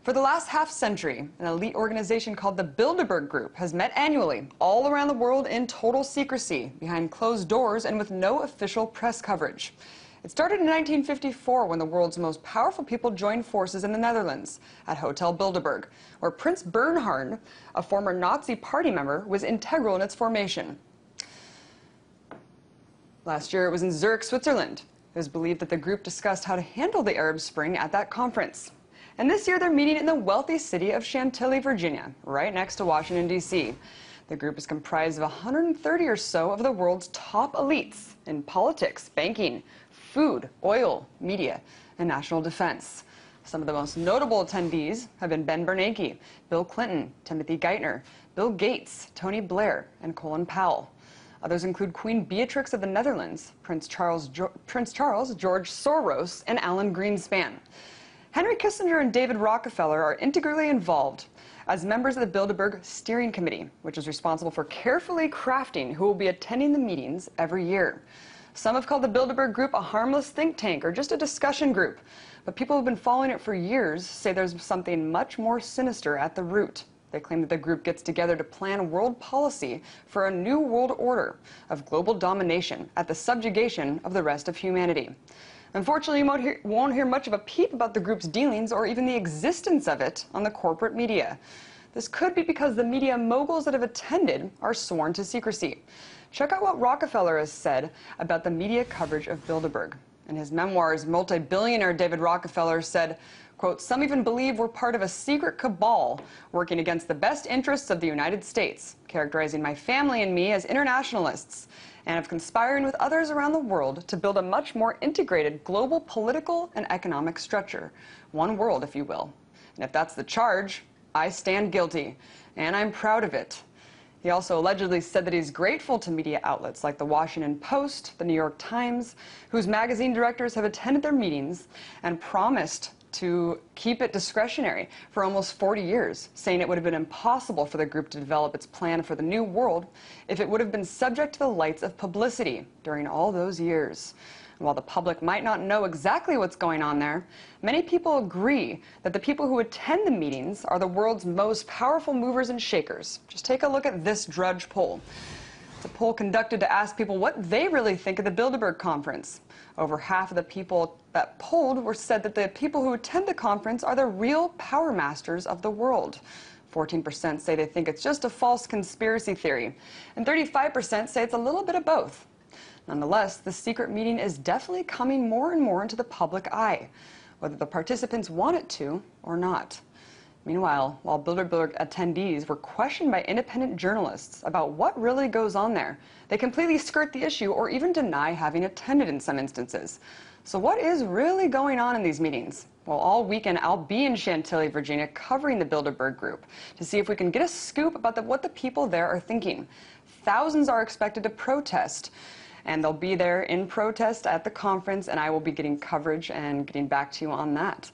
For the last half-century, an elite organization called the Bilderberg Group has met annually all around the world in total secrecy, behind closed doors and with no official press coverage. It started in 1954 when the world's most powerful people joined forces in the Netherlands at Hotel Bilderberg, where Prince Bernhard, a former Nazi party member, was integral in its formation. Last year it was in Zurich, Switzerland. It was believed that the group discussed how to handle the Arab Spring at that conference. And this year they're meeting in the wealthy city of Chantilly, Virginia, right next to Washington, D.C. The group is comprised of 130 or so of the world's top elites in politics, banking, food, oil, media, and national defense. Some of the most notable attendees have been Ben Bernanke, Bill Clinton, Timothy Geithner, Bill Gates, Tony Blair, and Colin Powell. Others include Queen Beatrix of the Netherlands, Prince Charles, George Soros, and Alan Greenspan. Henry Kissinger and David Rockefeller are integrally involved as members of the Bilderberg Steering Committee, which is responsible for carefully crafting who will be attending the meetings every year. Some have called the Bilderberg Group a harmless think tank or just a discussion group, but people who have been following it for years say there's something much more sinister at the root. They claim that the group gets together to plan world policy for a new world order of global domination at the subjugation of the rest of humanity. Unfortunately, you won't hear much of a peep about the group's dealings or even the existence of it on the corporate media. This could be because the media moguls that have attended are sworn to secrecy. Check out what Rockefeller has said about the media coverage of Bilderberg. In his memoirs, multi-billionaire David Rockefeller said, quote, "Some even believe we're part of a secret cabal working against the best interests of the United States, characterizing my family and me as internationalists, and of conspiring with others around the world to build a much more integrated global political and economic structure. One world, if you will. And if that's the charge, I stand guilty, and I'm proud of it." He also allegedly said that he's grateful to media outlets like the Washington Post, the New York Times, whose magazine directors have attended their meetings and promised to keep it discretionary for almost 40 years, saying it would have been impossible for the group to develop its plan for the new world if it would have been subject to the lights of publicity during all those years. And while the public might not know exactly what's going on there, many people agree that the people who attend the meetings are the world's most powerful movers and shakers. Just take a look at this Drudge poll. It's a poll conducted to ask people what they really think of the Bilderberg conference. Over half of the people that polled said that the people who attend the conference are the real power masters of the world. 14% say they think it's just a false conspiracy theory, and 35% say it's a little bit of both. Nonetheless, the secret meeting is definitely coming more and more into the public eye, whether the participants want it to or not. Meanwhile, while Bilderberg attendees were questioned by independent journalists about what really goes on there, they completely skirt the issue or even deny having attended in some instances. So what is really going on in these meetings? Well, all weekend I'll be in Chantilly, Virginia, covering the Bilderberg Group to see if we can get a scoop about what the people there are thinking. Thousands are expected to protest, and they'll be there in protest at the conference, and I will be getting coverage and getting back to you on that.